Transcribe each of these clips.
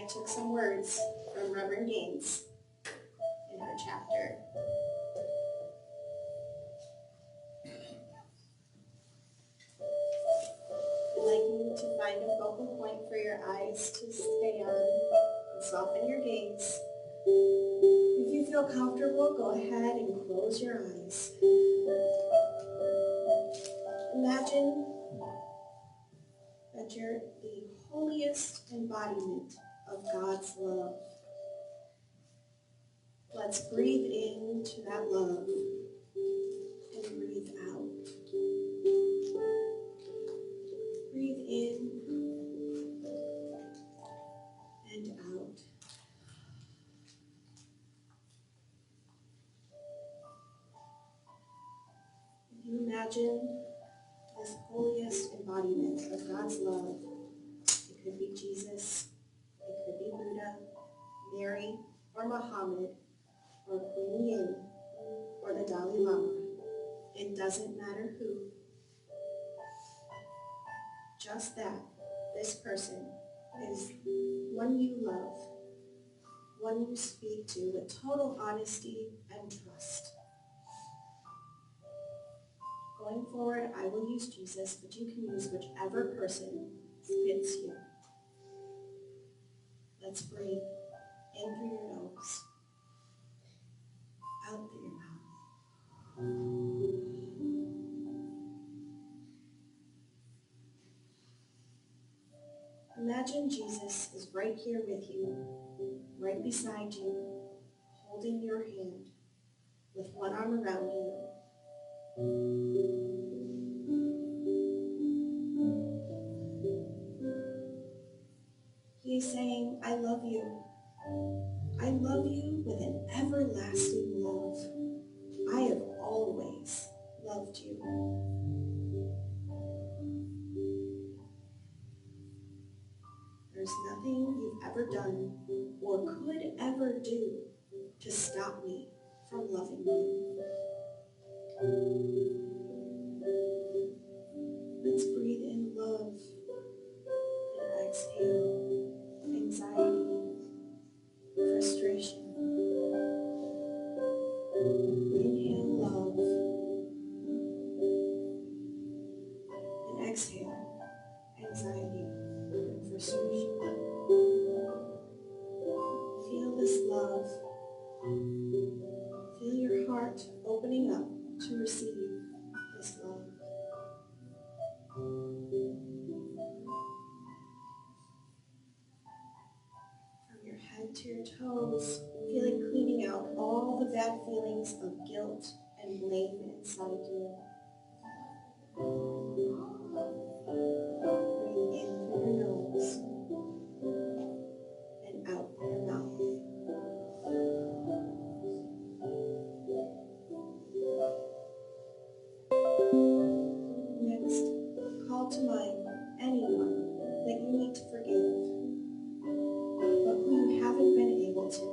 took some words from Reverend Gaines in her chapter. I'd like you to find a focal point for your eyes to stay on and soften your gaze. If you feel comfortable, go ahead and close your eyes. Imagine that you're the holiest embodiment of God's love. Let's breathe into that love and breathe out. Breathe in and out. If you imagine this holiest embodiment of God's love, it could be Jesus, it could be Buddha, Mary, or Muhammad, or Queen Yin, or the Dalai Lama. It doesn't matter who. Just that this person is one you love, one you speak to with total honesty and trust. Going forward, I will use Jesus, but you can use whichever person fits you. Let's breathe in through your nose, out through your mouth. Imagine Jesus is right here with you, right beside you, holding your hand with one arm around you. He is saying, I love you. I love you with an everlasting love. I have always loved you. There's nothing you've ever done or could ever do to stop me from loving you. Let's breathe in love and exhale anxiety, frustration. Inhale love and exhale anxiety and frustration. Feel this love. Feel your heart opening up to receive this love. From your head to your toes, feeling cleaning out all the bad feelings of guilt and blame inside you. Breathe in through your nose and out through your mouth. Next, call to mind anyone that you need to forgive, but who you haven't been able to.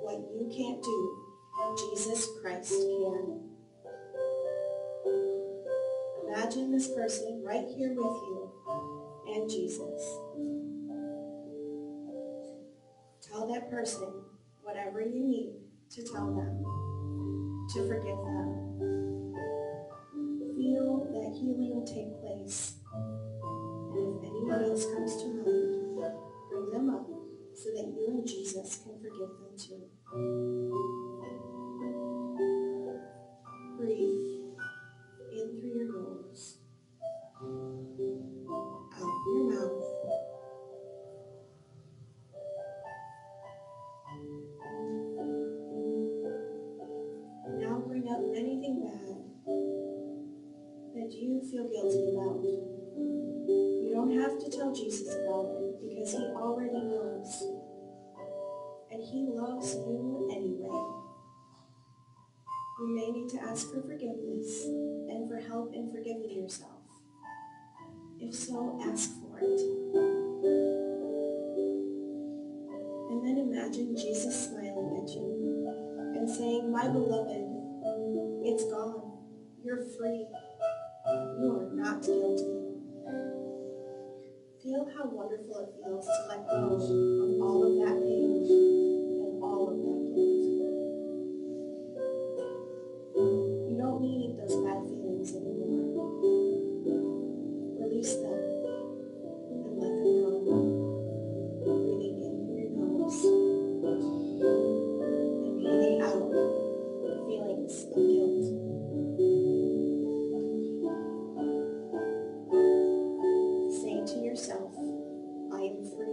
What you can't do, Jesus Christ can. Imagine this person right here with you and Jesus. Tell that person whatever you need to tell them, to forgive them. Feel that healing take place. And if anyone else comes to mind, bring them up so that you and Jesus can forgive them too. Breathe in through your nose, out through your mouth. And now bring up anything bad that you feel guilty about. You don't have to tell Jesus about it because he already knows. And he loves you anyway. You may need to ask for forgiveness and for help in forgiving yourself. If so, ask for it. And then imagine Jesus smiling at you and saying, my beloved, it's gone. You're free. You are not guilty. Feel how wonderful it feels to let go of all of that pain and all of that guilt. You don't need those bad feelings anymore. Release them and let them go. Breathing in through your nose and breathing out feelings of guilt. Saying to yourself, I am free.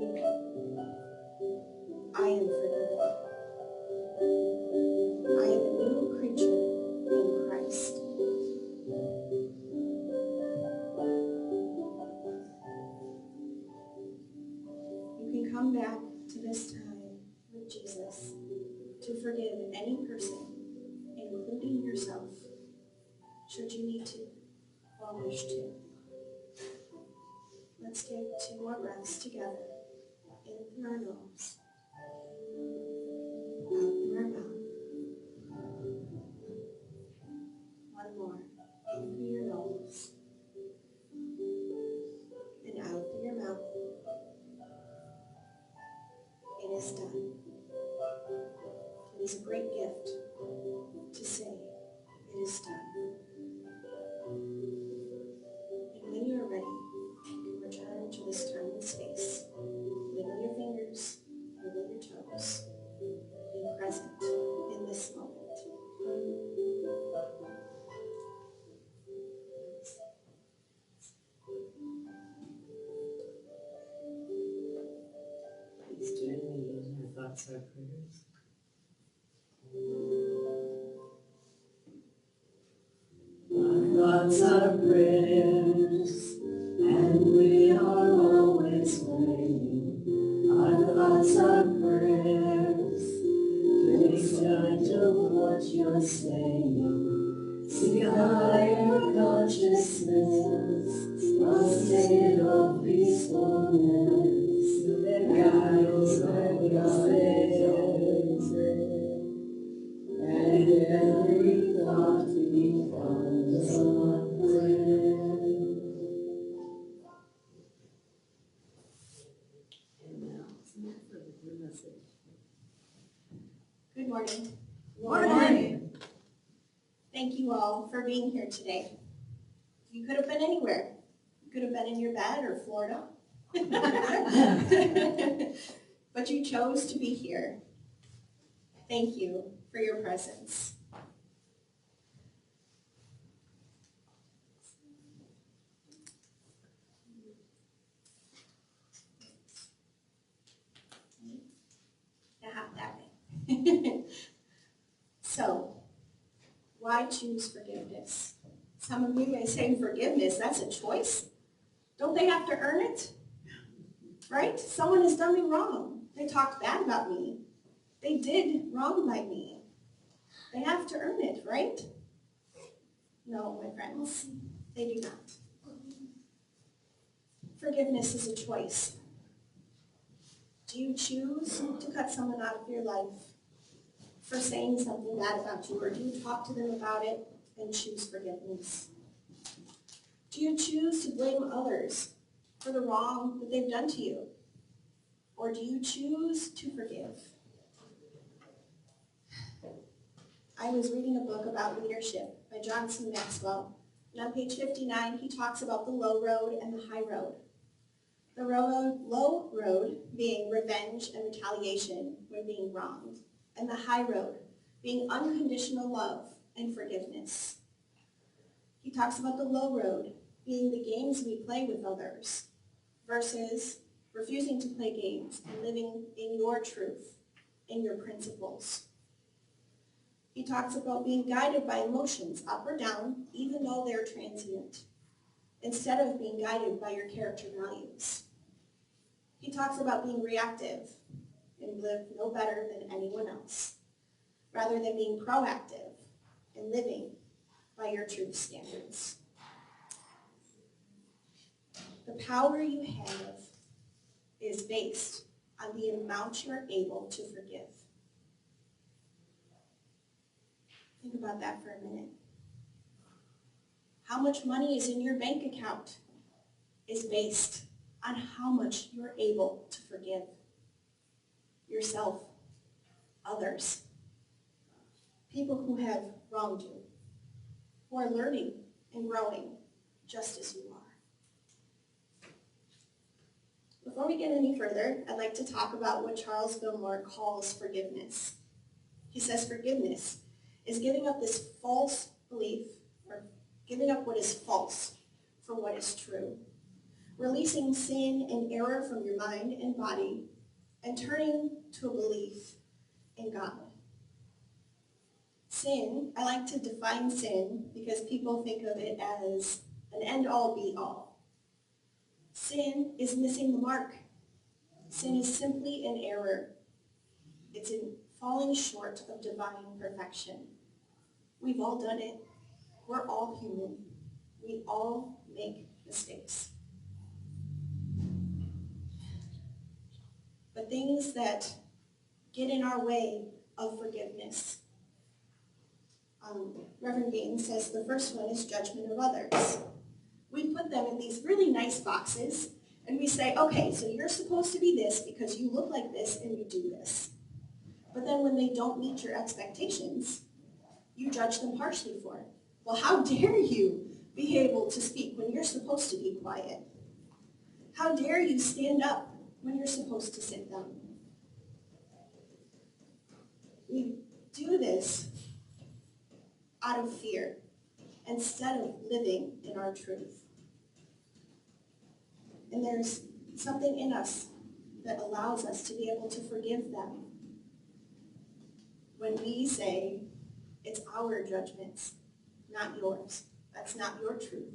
I am forgiven. I am a new creature in Christ. You can come back to this time with Jesus to forgive any person, including yourself, should you need to or wish to. Let's take 2 more breaths together. In through our nose, out through our mouth. One more. In through your nose, and out through your mouth. It is done. It is a great gift to say, it is done. And when you are ready, you can return to this time and space. Wiggle your fingers, wiggle your toes. Be present in this moment. Please join me in our thoughts, our prayers. Our thoughts are prayers, and we are always praying. Our thoughts are prayers, take charge of what you're saying. Seek a higher consciousness, a state of peacefulness that guides our guidance. And every thought becomes a prayer. And now, Samantha with your message. Good morning. Good morning. Thank you all for being here today. You could have been anywhere. You could have been in your bed or Florida. But you chose to be here. Thank you for your presence. That way. So, why choose forgiveness? Some of you may say forgiveness, that's a choice. Don't they have to earn it? Right? Someone has done me wrong. They talked bad about me. They did wrong by me. They have to earn it, right? No, my friends, they do not. Forgiveness is a choice. Do you choose to cut someone out of your life for saying something bad about you, or do you talk to them about it and choose forgiveness? Do you choose to blame others for the wrong that they've done to you, or do you choose to forgive? I was reading a book about leadership by John C. Maxwell, and on page 59 he talks about the low road and the high road. The low road being revenge and retaliation when being wronged, and the high road being unconditional love and forgiveness. He talks about the low road being the games we play with others versus refusing to play games and living in your truth, in your principles. He talks about being guided by emotions up or down, even though they're transient, instead of being guided by your character values. He talks about being reactive and live no better than anyone else, rather than being proactive and living by your truth standards. The power you have is based on the amount you're able to forgive. Think about that for a minute. How much money is in your bank account is based on how much you're able to forgive yourself, others, people who have wronged you, who are learning and growing just as you are. Before we get any further, I'd like to talk about what Charles Fillmore calls forgiveness. He says forgiveness is giving up this false belief, or giving up what is false for what is true. Releasing sin and error from your mind and body and turning to a belief in God. Sin, I like to define sin because people think of it as an end-all be-all. Sin is missing the mark. Sin is simply an error. It's in falling short of divine perfection. We've all done it. We're all human. We all make mistakes. But things that get in our way of forgiveness. Reverend Gaines says the first one is judgment of others. We put them in these really nice boxes, and we say, okay, so you're supposed to be this because you look like this and you do this. But then when they don't meet your expectations, you judge them harshly for it. Well, how dare you be able to speak when you're supposed to be quiet? How dare you stand up when you're supposed to sit down? We do this out of fear instead of living in our truth. And there's something in us that allows us to be able to forgive them when we say, it's our judgments, not yours. That's not your truth.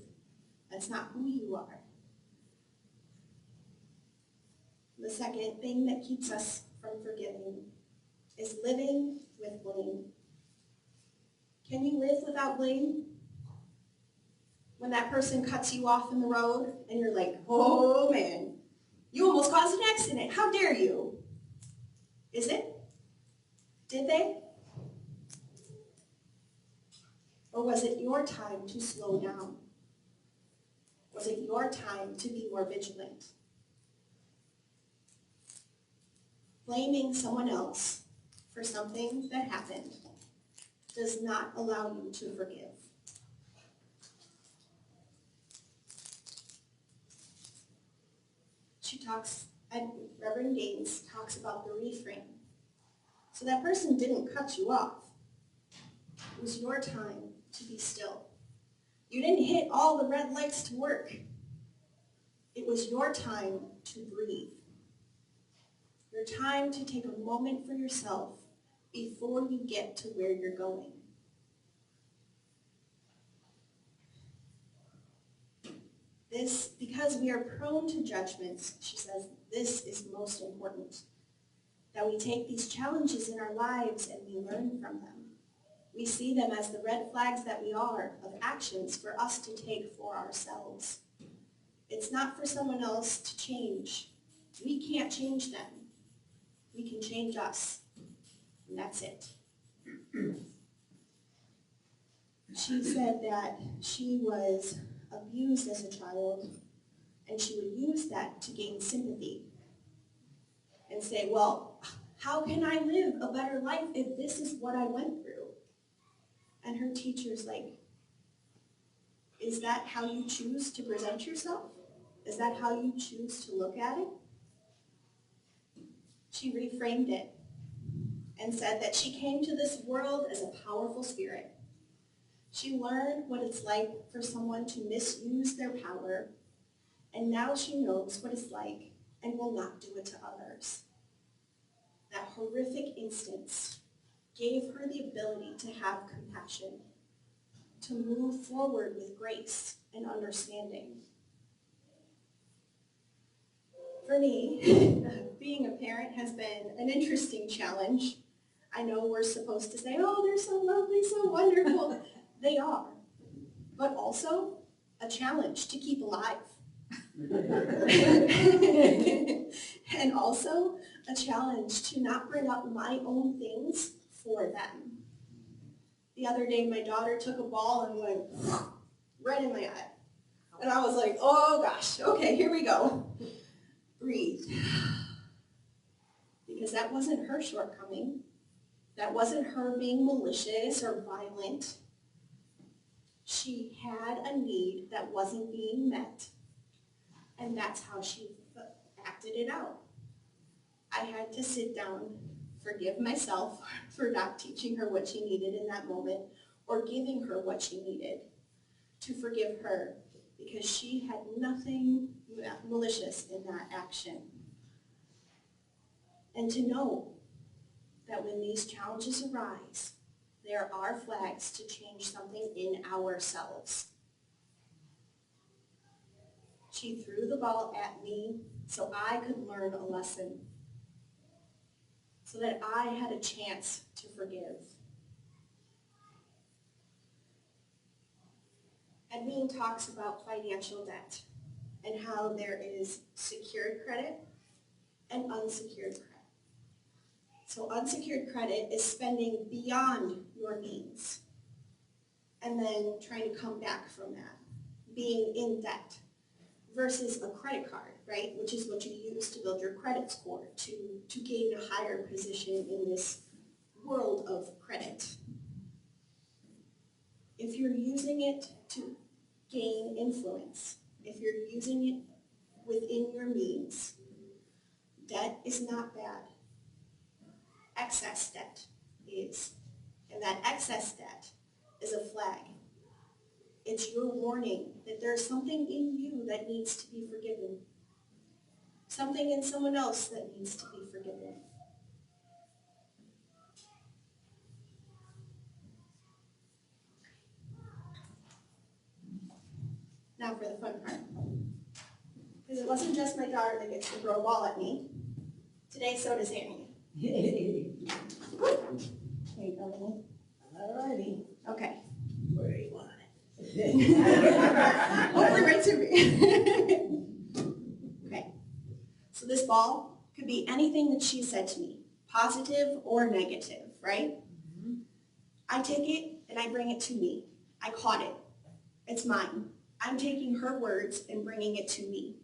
That's not who you are. The second thing that keeps us from forgiving is living with blame. Can you live without blame? When that person cuts you off in the road and you're like, oh man, you almost caused an accident. How dare you? Is it? Did they? Or was it your time to slow down? Was it your time to be more vigilant? Blaming someone else for something that happened does not allow you to forgive. Reverend Gaines talks about the reframe. So that person didn't cut you off. It was your time to be still. You didn't hit all the red lights to work. It was your time to breathe. Your time to take a moment for yourself before you get to where you're going. This, because we are prone to judgments, she says, this is most important. That we take these challenges in our lives and we learn from them. We see them as the red flags that we are of actions for us to take for ourselves. It's not for someone else to change. We can't change them. We can change us. And that's it. She said that she was abused as a child, and she would use that to gain sympathy and say, well, how can I live a better life if this is what I went through? And her teacher's like, is that how you choose to present yourself? Is that how you choose to look at it? She reframed it and said that she came to this world as a powerful spirit. She learned what it's like for someone to misuse their power, and now she knows what it's like and will not do it to others. That horrific instance gave her the ability to have compassion, to move forward with grace and understanding. For me, being a parent has been an interesting challenge. I know we're supposed to say, oh, they're so lovely, so wonderful. They are, but also a challenge to keep alive. And also a challenge to not bring up my own things for them. The other day, my daughter took a ball and went right in my eye. And I was like, oh gosh, okay, here we go. breathe. Because that wasn't her shortcoming. That wasn't her being malicious or violent. She had a need that wasn't being met. And that's how she acted it out. I had to sit down, forgive myself for not teaching her what she needed in that moment or giving her what she needed, to forgive her because she had nothing malicious in that action. And to know that when these challenges arise, there are flags to change something in ourselves. She threw the ball at me so I could learn a lesson, so that I had a chance to forgive. Edwin talks about financial debt and how there is secured credit and unsecured credit. So unsecured credit is spending beyond your means and then trying to come back from that, being in debt, versus a credit card, right, which is what you use to build your credit score, to gain a higher position in this world of credit. If you're using it to gain influence, if you're using it within your means, debt is not bad. Excess debt is. And that excess debt is a flag. It's your warning that there's something in you that needs to be forgiven. Something in someone else that needs to be forgiven. Now for the fun part. Because it wasn't just my daughter that gets to throw a ball at me. Today, so does Annie. Hey. There you go, Annie. Alrighty. Okay. Where do you want it? Hopefully right to me. Okay. So this ball could be anything that she said to me, positive or negative, right? Mm-hmm. I take it and I bring it to me. I caught it. It's mine. I'm taking her words and bringing it to me.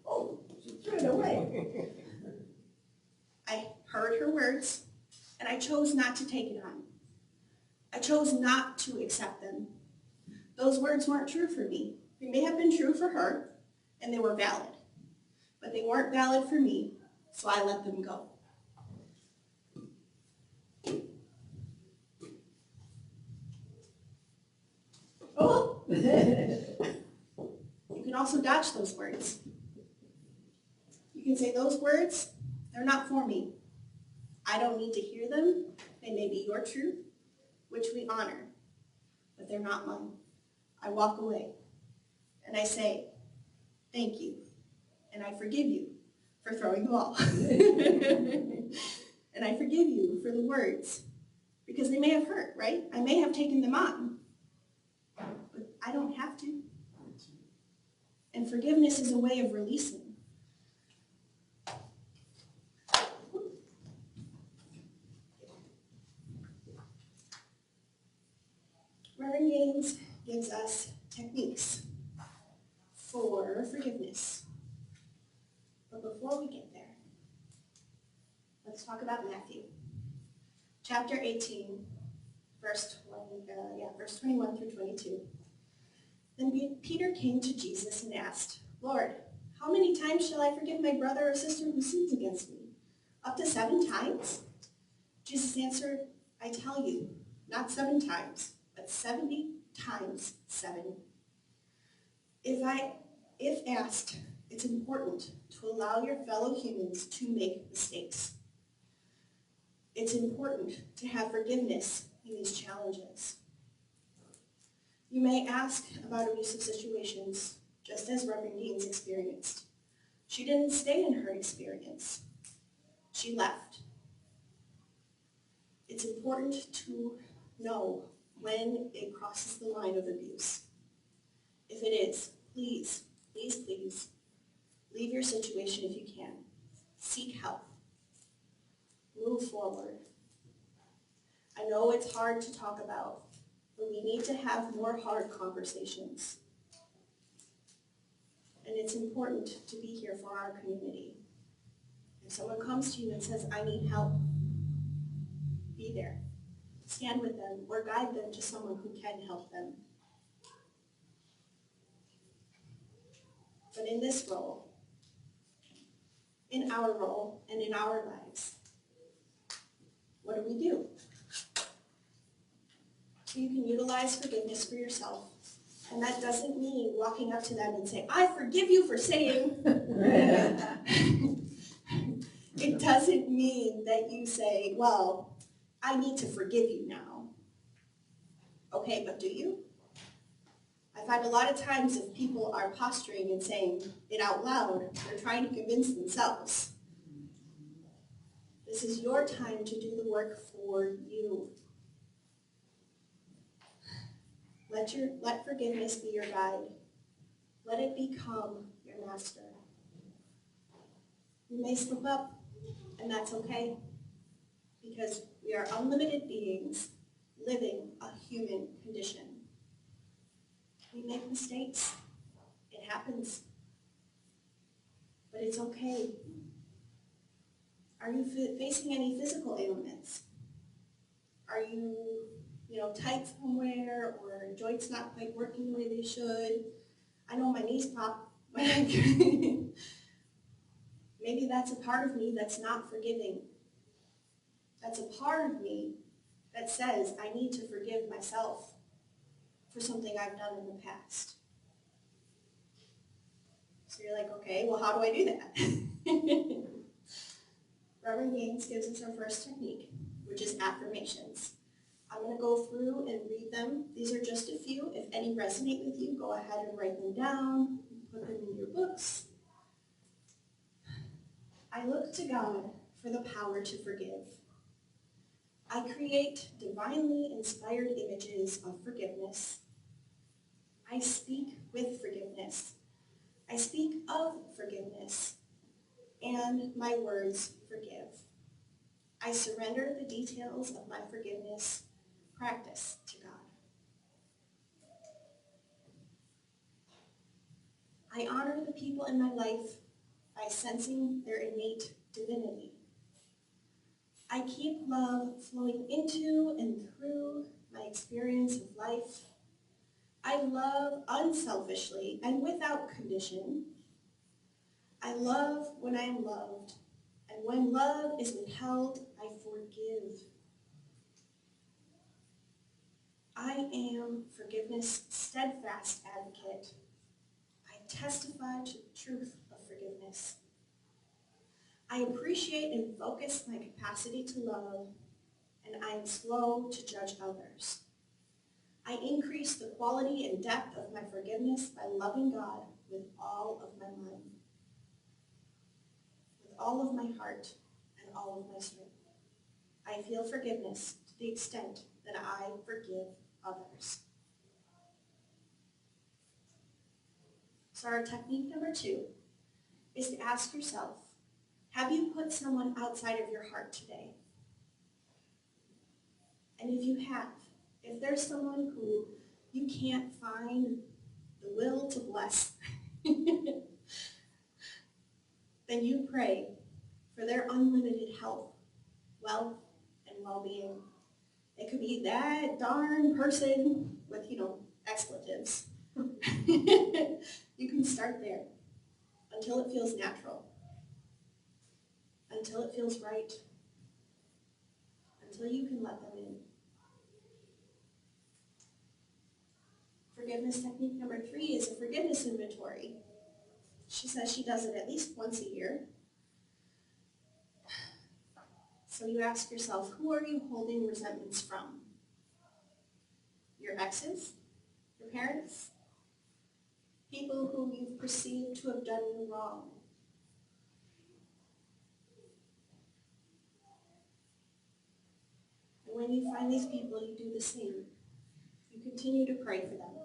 Oh, she threw it away. I heard her words, and I chose not to take it on. I chose not to accept them. Those words weren't true for me. They may have been true for her, and they were valid. But they weren't valid for me, so I let them go. Oh! You can also dodge those words. You can say those words, they're not for me. I don't need to hear them. They may be your truth, which we honor, but they're not mine. I walk away and I say, thank you, and I forgive you for throwing the ball. And I forgive you for the words, because they may have hurt, right? I may have taken them on, but I don't have to. And forgiveness is a way of releasing. Reverend Gaines gives us techniques for forgiveness. But before we get there, let's talk about Matthew. Chapter 18, verse 21 through 22. Then Peter came to Jesus and asked, Lord, how many times shall I forgive my brother or sister who sins against me? Up to 7 times? Jesus answered, I tell you, not 7 times, but 70 times 7. If asked, it's important to allow your fellow humans to make mistakes. It's important to have forgiveness in these challenges. You may ask about abusive situations, just as Reverend Gaines experienced. She didn't stay in her experience. She left. It's important to know when it crosses the line of abuse. If it is, please, please, please, leave your situation if you can. Seek help. Move forward. I know it's hard to talk about, but we need to have more hard conversations. And it's important to be here for our community. If someone comes to you and says, I need help, be there. Stand with them or guide them to someone who can help them. But in this role, in our role, and in our lives, what do? You can utilize forgiveness for yourself. And that doesn't mean walking up to them and saying, I forgive you for saying. It doesn't mean that you say, well, I need to forgive you now. Okay, but do you? I find a lot of times if people are posturing and saying it out loud, they're trying to convince themselves. This is your time to do the work for you. Let forgiveness be your guide. Let it become your master. You may slip up, and that's okay, because we are unlimited beings living a human condition. We make mistakes. It happens. But it's okay. Are you facing any physical ailments? Are you, tight somewhere, or joints not quite working the way they should? I know my knees pop when I maybe that's a part of me that's not forgiving. That's a part of me that says I need to forgive myself for something I've done in the past. So you're like, okay, well, how do I do that? Reverend Gaines gives us our first technique, which is affirmations. I'm going to go through and read them. These are just a few. If any resonate with you, go ahead and write them down, put them in your books. I look to God for the power to forgive. I create divinely inspired images of forgiveness. I speak with forgiveness. I speak of forgiveness. And my words forgive. I surrender the details of my forgiveness practice to God. I honor the people in my life by sensing their innate divinity. I keep love flowing into and through my experience of life. I love unselfishly and without condition. I love when I am loved, and when love is withheld, I forgive. I am forgiveness' steadfast advocate. I testify to the truth of forgiveness. I appreciate and focus my capacity to love, and I am slow to judge others. I increase the quality and depth of my forgiveness by loving God with all of my mind, with all of my heart, and all of my strength. I feel forgiveness to the extent that I forgive others. So our technique number 2 is to ask yourself, have you put someone outside of your heart today? And if you have, if there's someone who you can't find the will to bless, then you pray for their unlimited health, wealth, and well-being. It could be that darn person with, expletives. You can start there until it feels natural, until it feels right, until you can let them in. Forgiveness technique number 3 is a forgiveness inventory. She says she does it at least once a year. So you ask yourself, who are you holding resentments from? Your exes? Your parents? People who you've perceived to have done you wrong? And when you find these people, you do the same. You continue to pray for them.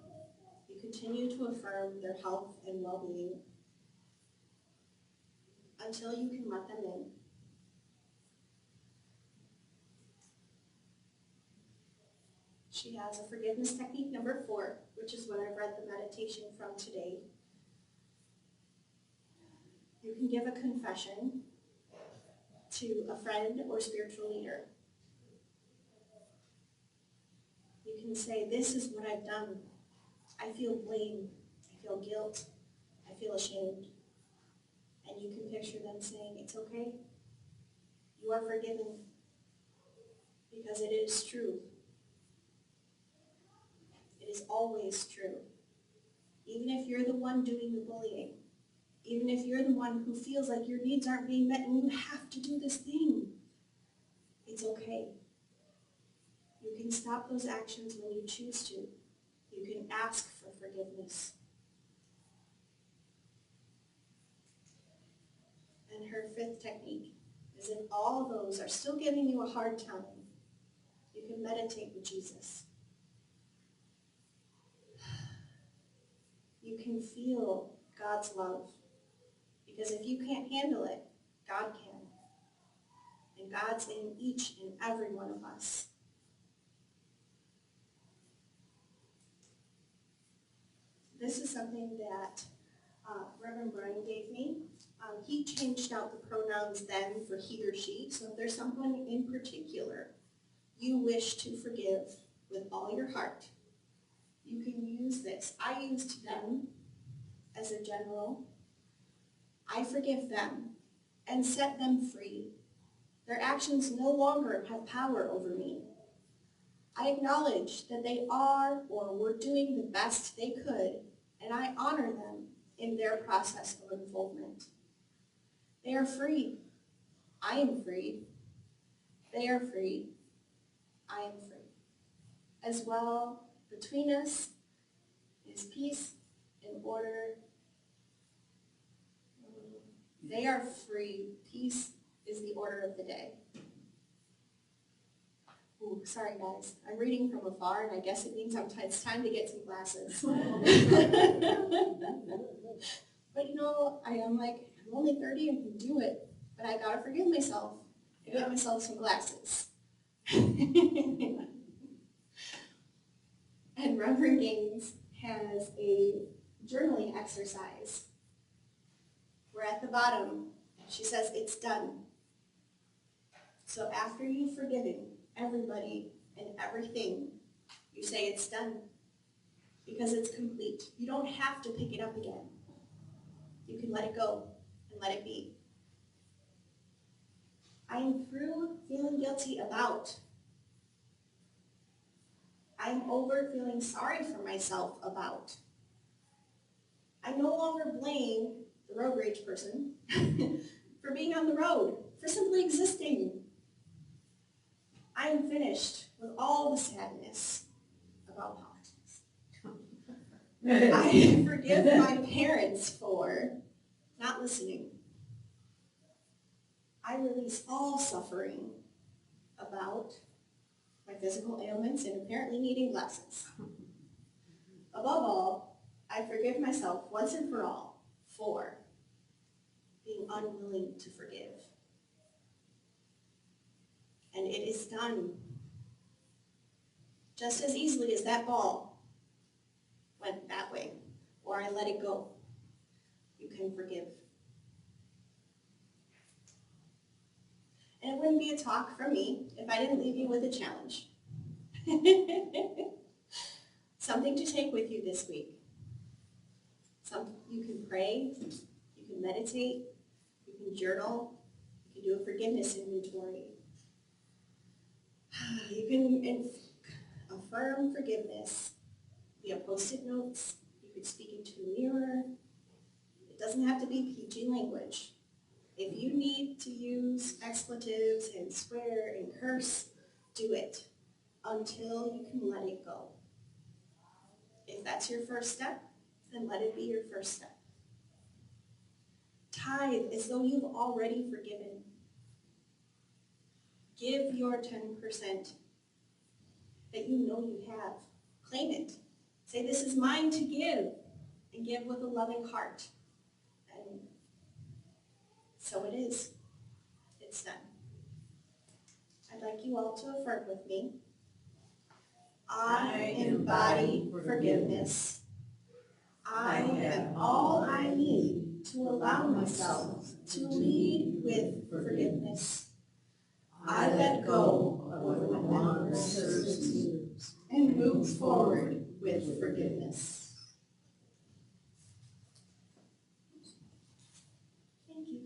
You continue to affirm their health and well-being until you can let them in. she has a forgiveness technique number 4, which is what I've read the meditation from today. You can give a confession to a friend or spiritual leader. You can say, this is what I've done. I feel blame. I feel guilt. I feel ashamed. And you can picture them saying, it's okay. You are forgiven. Because it is true. It is always true. Even if you're the one doing the bullying, even if you're the one who feels like your needs aren't being met and you have to do this thing, it's okay. You can stop those actions when you choose to. You can ask for forgiveness. And her 5th technique is if all those are still giving you a hard time, you can meditate with Jesus. You can feel God's love. Because if you can't handle it, God can. And God's in each and every one of us. This is something that Reverend Brian gave me. He changed out the pronouns then for he or she. So if there's someone in particular you wish to forgive with all your heart, you can use this. I used them as a general. I forgive them and set them free. Their actions no longer have power over me. I acknowledge that they are or were doing the best they could, and I honor them in their process of unfoldment. They are free. I am free. They are free. I am free. As well, between us is peace and order. They are free. Peace is the order of the day. Ooh, sorry guys, I'm reading from afar and I guess it means it's time to get some glasses. But you know, I'm only 30 and can do it, but I gotta forgive myself and get myself some glasses. And Reverend Gaines has a journaling exercise where at the bottom she says it's done. So after you've forgiven everybody and everything, you say it's done because it's complete. You don't have to pick it up again. You can let it go and let it be. I am through feeling guilty about. I'm over feeling sorry for myself about. I no longer blame the road rage person for being on the road, for simply existing. I am finished with all the sadness about politics. I forgive my parents for not listening. I release all suffering about my physical ailments and apparently needing glasses. Above all, I forgive myself once and for all for being unwilling to forgive. And it is done just as easily as that ball went that way, or I let it go. You can forgive. And it wouldn't be a talk from me if I didn't leave you with a challenge. Something to take with you this week. You can pray, you can meditate, you can journal, you can do a forgiveness inventory. You can affirm forgiveness via post-it notes. You could speak into a mirror. It doesn't have to be PG language. If you need to use expletives and swear and curse, do it until you can let it go. If that's your first step, then let it be your first step. Tithe as though you've already forgiven. Give your 10% that you know you have. Claim it. Say, this is mine to give, and give with a loving heart. And so it is. It's done. I'd like you all to affirm with me. I forgiveness. I have all I need to allow myself to lead with forgiveness. I let go of what no longer serves me and move forward with forgiveness. Thank you.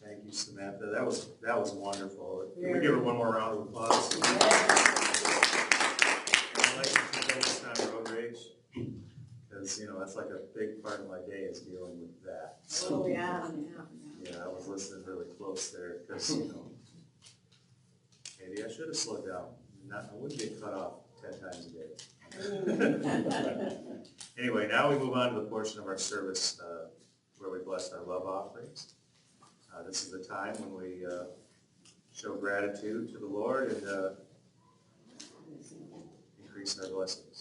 Thank you, Samantha. That was wonderful. Can we give her one more round of applause? Yeah. I'd like to keep focused on road rage, because, that's like a big part of my day is dealing with that. Oh, yeah. Yeah, I was listening really close there, because, maybe I should have slowed down. I wouldn't get cut off 10 times a day. Anyway, now we move on to the portion of our service where we bless our love offerings. This is the time when we show gratitude to the Lord and increase our blessings.